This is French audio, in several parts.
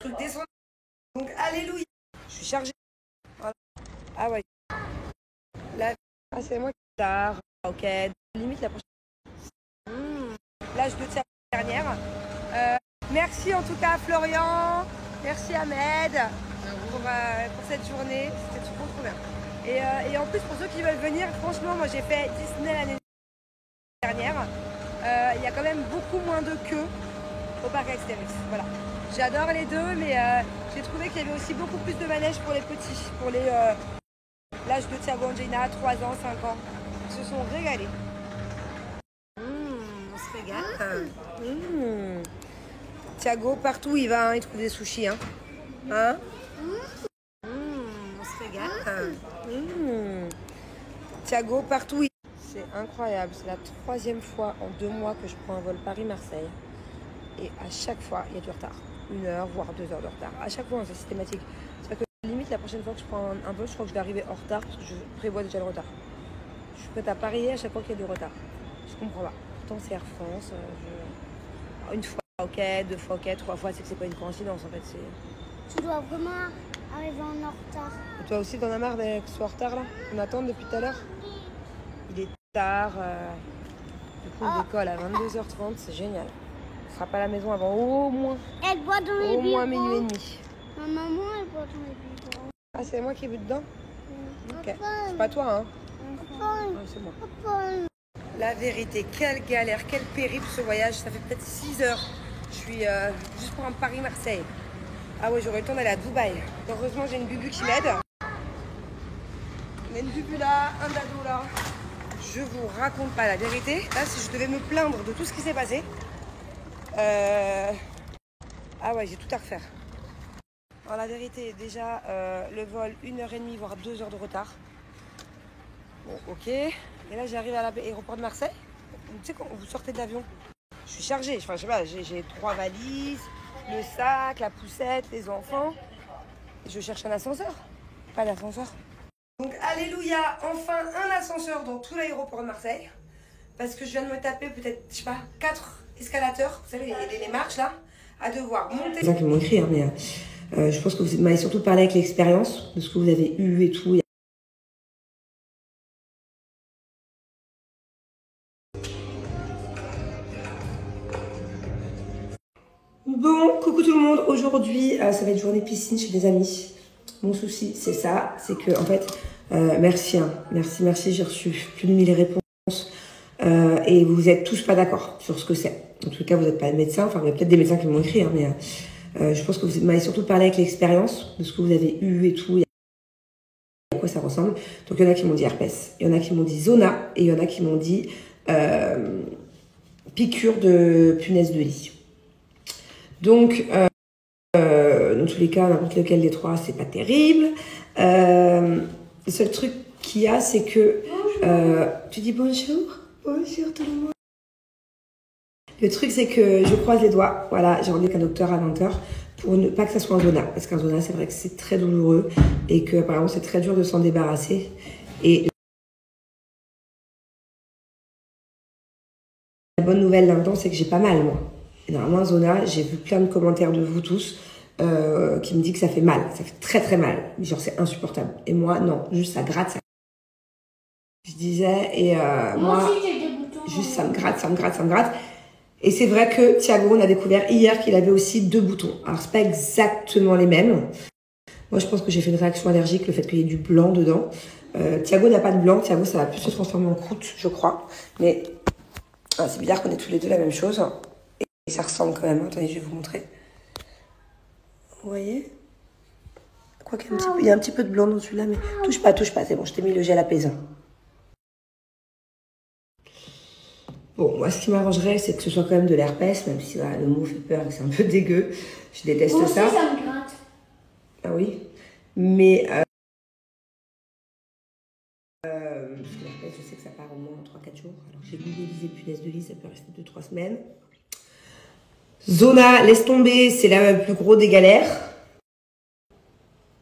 truc descend. Donc, alléluia. Je suis chargée. Voilà. Ah ouais. Là, ah, c'est moi qui suis tard. Ok. Limite la prochaine. L'âge de tir dernière. Merci en tout cas à Florian. Merci Ahmed pour cette journée. C'était trop bien. Et en plus, pour ceux qui veulent venir, franchement, moi j'ai fait Disney l'année dernière. Il y a quand même beaucoup moins de queue au parc Astérix. Voilà. J'adore les deux, mais j'ai trouvé qu'il y avait aussi beaucoup plus de manèges pour les petits, pour l'âge de Thiago Angelina, 3 ans, 5 ans. Ils se sont régalés. On se régale. Thiago, partout où il va, il trouve des sushis. Hein, on se régale. Thiago, partout où il... C'est incroyable. C'est la 3e fois en 2 mois que je prends un vol Paris-Marseille. Et à chaque fois, il y a du retard. 1 heure, voire 2 heures de retard. À chaque fois, c'est systématique. C'est-à-dire que limite, la prochaine fois que je prends un vol, je crois que je vais arriver en retard parce que je prévois déjà le retard. Je suis prête à parier à chaque fois qu'il y a du retard. Je comprends pas. Pourtant, c'est Air France. Une fois, ok. 2 fois, ok. 3 fois, c'est que c'est pas une coïncidence, en fait. Tu dois vraiment arriver en retard. Et toi aussi, t'en as marre que ce soit en retard, là? On attend depuis tout à l'heure? Il est tard. Du coup, on décolle à 22h30. C'est génial. On sera pas à la maison avant au moins... Elle boit dans les biberons. Au moins minuit et demi. Ma maman, elle boit dans les biberons. Ah, c'est moi qui ai bu dedans? Ok. C'est pas toi, hein? C'est moi. La vérité, quelle galère, quel périple ce voyage. Ça fait peut-être 6 heures. Je suis juste pour un Paris-Marseille. Ah ouais, j'aurais le temps d'aller à Dubaï. Heureusement, j'ai une bubu qui m'aide. On a une bubu là, un dado là. Je vous raconte pas la vérité. Là, si je devais me plaindre de tout ce qui s'est passé... Ah ouais, j'ai tout à refaire. Alors la vérité, déjà, le vol, 1h30, voire 2 heures de retard. Bon, ok. Et là, j'arrive à l'aéroport de Marseille. Tu sais, quand vous sortez de l'avion, je suis chargée. Enfin, je sais pas, j'ai 3 valises, le sac, la poussette, les enfants. Et je cherche un ascenseur. Pas d'ascenseur. Donc, alléluia, enfin un ascenseur dans tout l'aéroport de Marseille. Parce que je viens de me taper peut-être, je sais pas, 4 escalateurs. Vous savez, les marches là, à devoir monter. Les gens qui m'ont écrit, hein, mais je pense que vous m'avez surtout parlé avec l'expérience de ce que vous avez eu et tout. Bon, coucou tout le monde. Aujourd'hui, ça va être journée piscine chez des amis. Mon souci, c'est ça. C'est que, en fait, merci. Hein, merci. J'ai reçu plus de 1000 réponses. Et vous êtes tous pas d'accord sur ce que c'est. En tout cas, vous n'êtes pas médecin. Enfin, il y a peut-être des médecins qui m'ont écrit. Hein, mais je pense que vous m'avez surtout parlé avec l'expérience de ce que vous avez eu et tout. À quoi ça ressemble. Donc, il y en a qui m'ont dit herpès. Il y en a qui m'ont dit zona. Et il y en a qui m'ont dit piqûre de punaise de lit. Donc, dans tous les cas, n'importe lequel des 3, c'est pas terrible. Le seul truc qu'il y a, c'est que... tu dis bonjour? Bonjour tout le monde. Le truc, c'est que je croise les doigts. Voilà, j'ai rendez-vous avec un docteur à 20h pour ne pas que ça soit un zona. Parce qu'un zona, c'est vrai que c'est très douloureux et que, apparemment, c'est très dur de s'en débarrasser. Et la bonne nouvelle là-dedans, c'est que j'ai pas mal, moi. Et normalement, un zona, j'ai vu plein de commentaires de vous tous qui me disent que ça fait mal. Ça fait très très mal. Genre, c'est insupportable. Et moi, non, juste ça gratte. Je disais, et moi aussi, j'ai des boutons. Juste ça me gratte. Et c'est vrai que Thiago, on a découvert hier qu'il avait aussi 2 boutons. Alors, c'est pas exactement les mêmes. Moi, je pense que j'ai fait une réaction allergique, le fait qu'il y ait du blanc dedans. Thiago n'a pas de blanc. Thiago, ça va plus se transformer en croûte, je crois. Mais c'est bizarre qu'on ait tous les deux la même chose. Et ça ressemble quand même. Attendez, je vais vous montrer. Vous voyez? Quoi qu'il y a un petit peu de blanc dans celui-là, mais touche pas. C'est bon, je t'ai mis le gel apaisant. Bon, moi, ce qui m'arrangerait, c'est que ce soit quand même de l'herpès, même si voilà, le mot fait peur et c'est un peu dégueu. Je déteste Moi ça. aussi, ça me gratte. Ah oui. Mais l'herpès, je sais que ça part au moins en 3-4 jours. Alors, j'ai googlisé punaise de lit, ça peut rester 2-3 semaines. Zona, laisse tomber, c'est la plus gros des galères.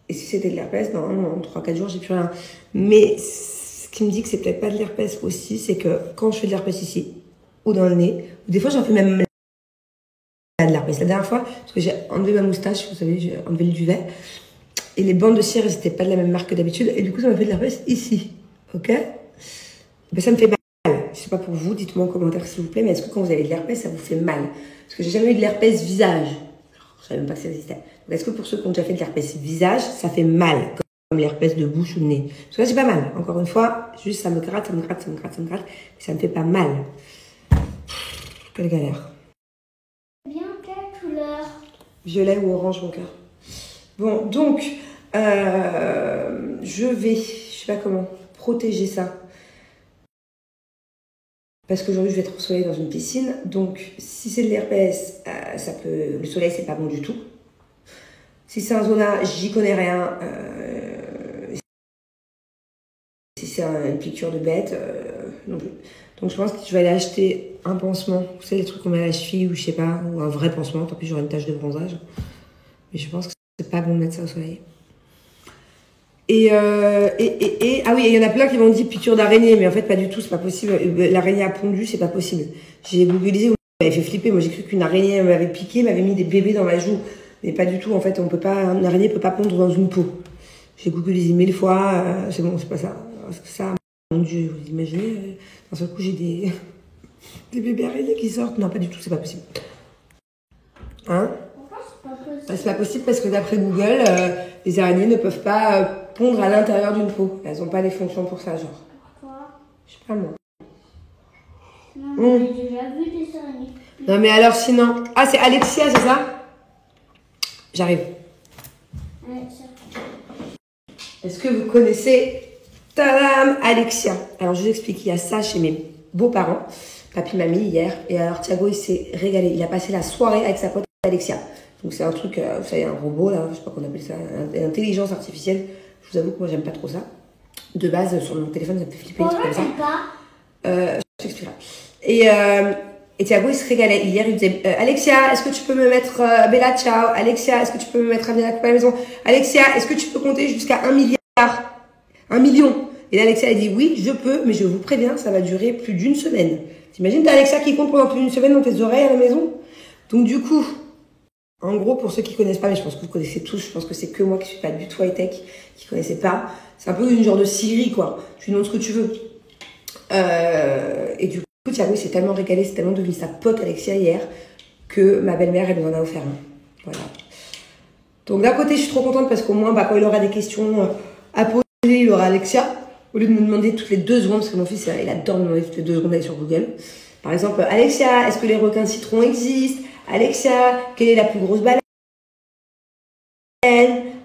Et si c'était de l'herpès, non, en 3-4 jours, j'ai plus rien. Mais ce qui me dit que c'est peut-être pas de l'herpès aussi, c'est que quand je fais de l'herpès ici, ou dans le nez, ou des fois j'en fais même là. l'herpès. La dernière fois, parce que j'ai enlevé ma moustache, vous savez, j'ai enlevé le duvet. Et les bandes de cire, elles n'étaient pas de la même marque que d'habitude. Et du coup, ça m'a fait de l'herpès ici. Ok? Ben, ça me fait mal. Je sais pas pour vous, dites-moi en commentaire s'il vous plaît, mais est-ce que quand vous avez de l'herpès, ça vous fait mal? Parce que j'ai jamais eu de l'herpès visage. Je savais même pas que ça existait. Donc, est-ce que pour ceux qui ont déjà fait de l'herpès visage, ça fait mal? Comme l'herpès de bouche ou de nez? Parce que là, j'ai pas mal. Encore une fois, juste ça me gratte, ça me gratte, ça me gratte, ça me gratte. Et ça me fait pas mal. Quelle galère. Bien, quelle couleur? Violet ou orange, mon cœur. Bon, donc, je vais, je sais pas comment, protéger ça. Parce qu'aujourd'hui, je vais être au soleil dans une piscine. Donc, si c'est de l'herpès, le soleil, c'est pas bon du tout. Si c'est un zona, j'y connais rien. Si c'est une piqûre de bête, non plus. Donc, je pense que je vais aller acheter un pansement. Vous savez, les trucs qu'on met à la cheville ou je sais pas, ou un vrai pansement. Tant pis, j'aurai une tache de bronzage. Mais je pense que c'est pas bon de mettre ça au soleil. Ah oui, il y en a plein qui m'ont dit piqûre d'araignée, mais en fait, pas du tout, c'est pas possible. L'araignée a pondu, c'est pas possible. J'ai googlisé, ça m'avait fait flipper. Moi, j'ai cru qu'une araignée m'avait piqué, m'avait mis des bébés dans ma joue. Mais pas du tout, en fait, une araignée peut pas pondre dans une peau. J'ai googlisé 1000 fois, c'est bon, c'est pas ça. Parce que ça, mon Dieu, vous imaginez, d'un seul coup, j'ai des bébés araignées qui sortent. Non, pas du tout, c'est pas possible. Hein? Pourquoi c'est pas possible? C'est pas possible parce que d'après Google, les araignées ne peuvent pas pondre à l'intérieur d'une peau. Elles n'ont pas les fonctions pour ça, genre. Pourquoi? Je sais pas moi. Non, j'ai déjà vu des araignées. Non mais alors sinon... Ah, c'est Alexia, c'est ça? J'arrive. Est-ce que vous connaissez tadam, Alexia? Alors je vous explique, il y a ça chez mes beaux-parents, papy, mamie, hier. Et alors Thiago, il s'est régalé. Il a passé la soirée avec sa pote Alexia. Donc c'est un truc, vous savez, un robot là, je sais pas qu'on appelle ça, une intelligence artificielle. Je vous avoue que moi j'aime pas trop ça. De base, sur mon téléphone, ça me fait flipper un truc comme ça. Je t'expliquerai. Et Thiago, il se régalait. Hier, il disait Alexia, est-ce que tu peux me mettre Bella, ciao. Alexia, est-ce que tu peux me mettre Amina à la maison? Alexia, est-ce que tu peux compter jusqu'à 1 milliard? 1 million. Et là, Alexia, elle dit oui, je peux, mais je vous préviens, ça va durer plus d'une semaine. T'imagines, t'as Alexia qui compte pendant plus d'une semaine dans tes oreilles à la maison? Donc, du coup, en gros, pour ceux qui connaissent pas, mais je pense que vous connaissez tous, je pense que c'est que moi qui suis pas du tout high-tech, qui connaissais pas. C'est un peu une genre de Siri, quoi. Tu lui demandes ce que tu veux. Et du coup, Thiago, il s'est tellement régalé, c'est tellement devenu sa pote Alexia hier, que ma belle-mère, elle nous en a offert un. Voilà. Donc d'un côté, je suis trop contente parce qu'au moins, quand il aura des questions à poser, il aura Alexia. Au lieu de me demander toutes les 2 secondes, parce que mon fils, il adore me demander toutes les 2 secondes d'aller sur Google. Par exemple, Alexia, est-ce que les requins citrons existent? Alexia, quelle est la plus grosse baleine?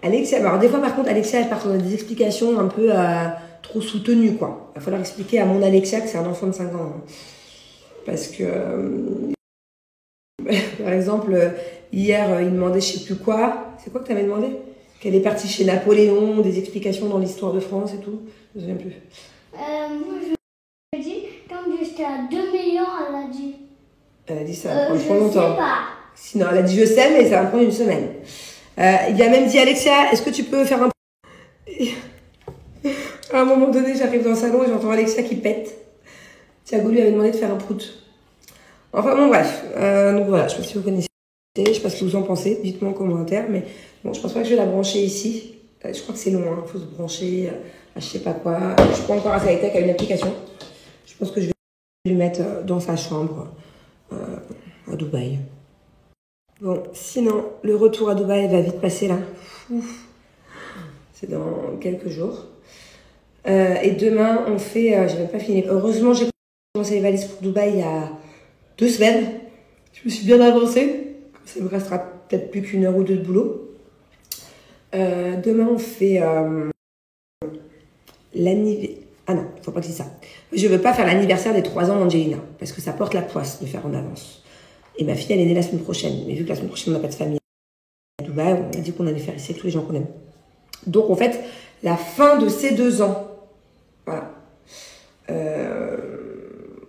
Alexia, alors des fois par contre, Alexia, elle part dans des explications un peu trop soutenues, quoi. Il va falloir expliquer à mon Alexia que c'est un enfant de 5 ans. Hein. Parce que, par exemple, hier, il demandait je sais plus quoi. C'est quoi que tu avais demandé? Qu'elle est partie chez Napoléon, des explications dans l'histoire de France et tout. Je me souviens plus. Moi, je dis, quand j'étais à 2 millions, elle a dit. Elle a dit ça va prendre trop longtemps. Je sais pas. Sinon, elle a dit je sais, mais ça va prendre une semaine. Il a même dit Alexia, est-ce que tu peux faire un... À un moment donné, j'arrive dans le salon et j'entends Alexia qui pète. Thiago lui avait demandé de faire un prout. Enfin bon, bref. Donc voilà, je sais pas si vous connaissez, je sais pas ce que vous en pensez, dites-moi en commentaire. Mais bon, je pense pas que je vais la brancher ici. Je crois que c'est long, il faut se brancher à je sais pas quoi. Je suis pas encore assez high-tech à une application. Je pense que je vais lui mettre dans sa chambre à Dubaï. Bon, sinon, le retour à Dubaï va vite passer là. Ouf. C'est dans quelques jours. Et demain, on fait... j'ai même pas fini. Heureusement, j'ai commencé les valises pour Dubaï il y a 2 semaines. Je me suis bien avancée. Ça me restera peut-être plus qu'1 heure ou 2 de boulot. Demain, on fait l'anniversaire... Ah non, faut pas que c'est ça. Je veux pas faire l'anniversaire des 3 ans d'Angelina. Parce que ça porte la poisse de faire en avance. Et ma fille, elle est née la semaine prochaine. Mais vu que la semaine prochaine, on n'a pas de famille à Dubaï, on a dit qu'on allait faire ici avec tous les gens qu'on aime. Donc, en fait, la fin de ces 2 ans. Voilà.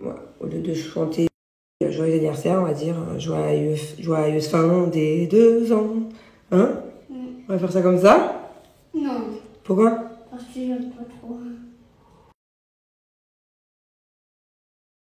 Voilà. Au lieu de chanter joyeux anniversaire, on va dire joyeuse fin des 2 ans. Hein? On va faire ça comme ça? Non. Pourquoi? Parce que j'aime pas trop.